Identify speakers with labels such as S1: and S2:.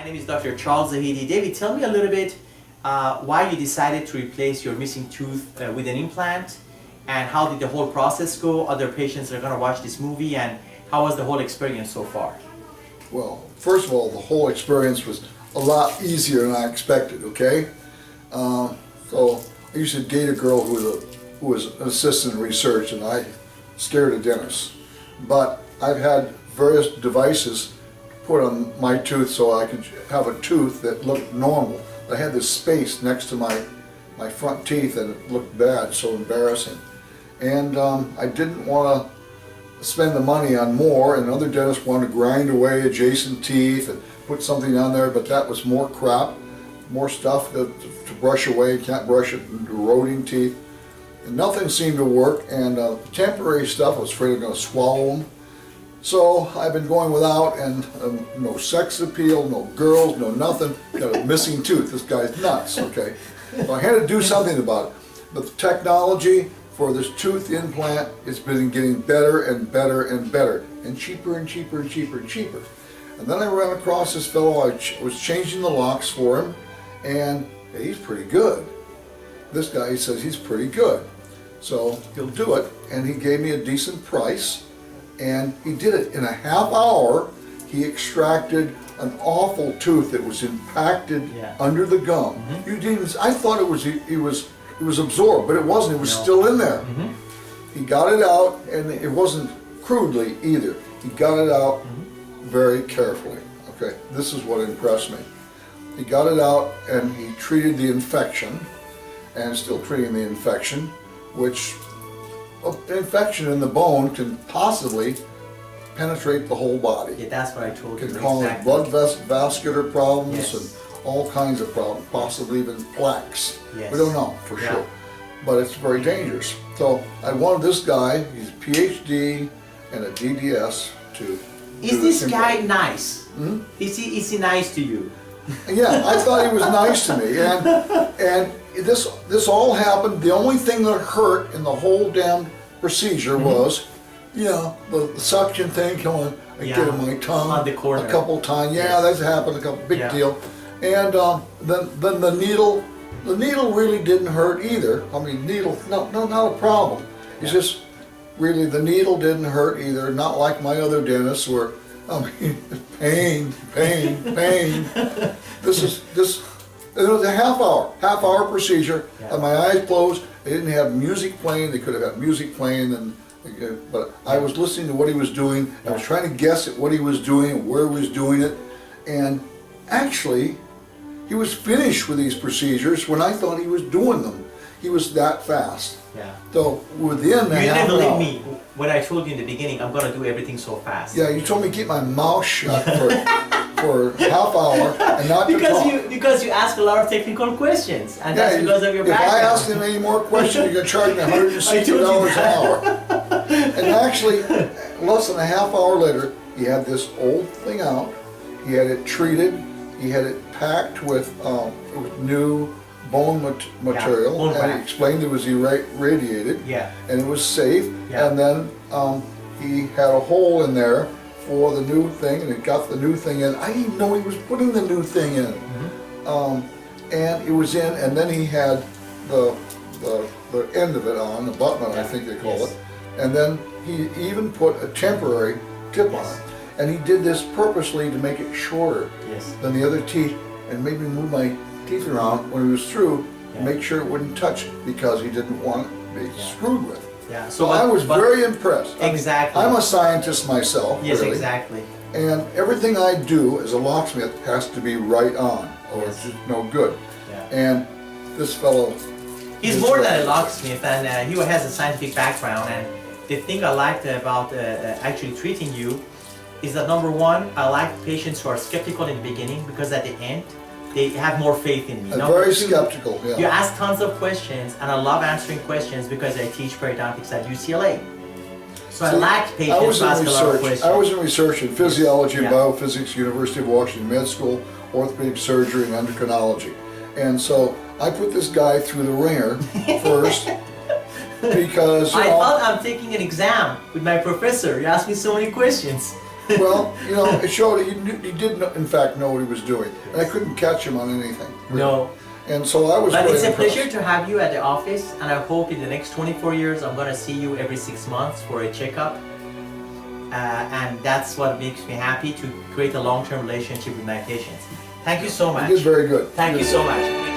S1: name is Dr. Charles Zahidi. David, tell me a little bit why you decided to replace your missing tooth with an implant, and how did the whole process go? Other patients are going to watch this movie, and how was the whole experience so far?
S2: Well, first of all, the whole experience was a lot easier than I expected, okay? So I used to date a girl who was an assistant in research, and I scared a dentist. But I've had various devices put on my tooth so I could have a tooth that looked normal. I had this space next to my front teeth and it looked bad, so embarrassing. And I didn't want to spend the money on more, and other dentists wanted to grind away adjacent teeth and put something on there, but that was more crap, more stuff to brush away. You can't brush it, eroding teeth. And nothing seemed to work, and temporary stuff, I was afraid I was going to swallow them. So I've been going without, and no sex appeal, no girls, no nothing. Got a missing tooth. This guy's nuts, okay? So I had to do something about it. But the technology for this tooth implant has been getting better and better and better, and cheaper and cheaper and cheaper and cheaper. And then I ran across this fellow. I was changing the locks for him, and he's pretty good. This guy, he says he's pretty good. So he'll do it, and he gave me a decent price. And he did it in a half hour. He extracted an awful tooth that was impacted under the gum. Mm-hmm. You didn't. I thought it was absorbed, but it wasn't. It was still in there. Mm-hmm. He got it out, and it wasn't crudely either. He got it out very carefully. Okay, this is what impressed me. He got it out, and he treated the infection, and still treating the infection, which. An infection in the bone can possibly penetrate the whole body.
S1: Yeah, that's what I told you.
S2: Can cause blood vascular problems and all kinds of problems, possibly even plaques.
S1: Yes.
S2: We don't know for sure, but it's very dangerous. So I wanted this guy, he's a PhD and a DDS to
S1: Is this guy nice? Hmm? Is he nice to you?
S2: Yeah, I thought he was nice to me, and this all happened. The only thing that hurt in the whole damn procedure was, the suction thing. Come on, I get in my tongue
S1: on the corner
S2: a couple times. Yeah, that's happened. Big deal. And then the needle really didn't hurt either. I mean, needle, not a problem. It's just really the needle didn't hurt either. Not like my other dentists where. I mean, pain. It was a half hour procedure. And my eyes closed. They didn't have music playing. They could have had music playing, but I was listening to what he was doing. I was trying to guess at what he was doing, where he was doing it, and actually, he was finished with these procedures when I thought he was doing them. He was that fast.
S1: Yeah.
S2: So within that half
S1: You
S2: an
S1: didn't
S2: hour.
S1: believe me when I told you in the beginning I'm going to do everything so fast.
S2: Yeah, you told me to keep my mouth shut for half hour and not to talk.
S1: Because you ask a lot of technical questions, and that's because of your background.
S2: If I ask him any more questions, you're going to charge me $160 an hour. And actually, less than a half hour later, he had this old thing out. He had it treated. He had it packed with new bone material, and he explained it was irradiated, and it was safe, and then he had a hole in there for the new thing, and it got the new thing in. I didn't know he was putting the new thing in, and it was in, and then he had the end of it on, the abutment, I think they call it, and then he even put a temporary tip on it, and he did this purposely to make it shorter than the other teeth, and made me move my teeth around when he was through, make sure it wouldn't touch because he didn't want it to be screwed with.
S1: Yeah.
S2: So I was very impressed.
S1: Exactly.
S2: I'm a scientist myself.
S1: Yes,
S2: really,
S1: exactly.
S2: And everything I do as a locksmith has to be right on, or it's just no good. Yeah. And this fellow.
S1: He's more than a locksmith, and he has a scientific background. And the thing I liked about actually treating you is that number one, I like patients who are skeptical in the beginning because at the end, they have more faith in me.
S2: Very skeptical,
S1: You ask tons of questions, and I love answering questions because I teach periodontics at UCLA. So I like patients who ask a lot of questions.
S2: I was in research in physiology and biophysics, University of Washington Med School, orthopedic surgery, and endocrinology. And so I put this guy through the ringer first because,
S1: I thought I'm taking an exam with my professor. You asked me so many questions.
S2: Well, you know, it showed he did in fact know what he was doing, and I couldn't catch him on anything. Really.
S1: No.
S2: And so I was.
S1: But
S2: quite
S1: it's a
S2: impressed.
S1: pleasure to have you at the office, and I hope in the next 24 years I'm gonna see you every 6 months for a checkup. And that's what makes me happy to create a long-term relationship with my patients. Thank you so much.
S2: You did very good.
S1: Thank you so much.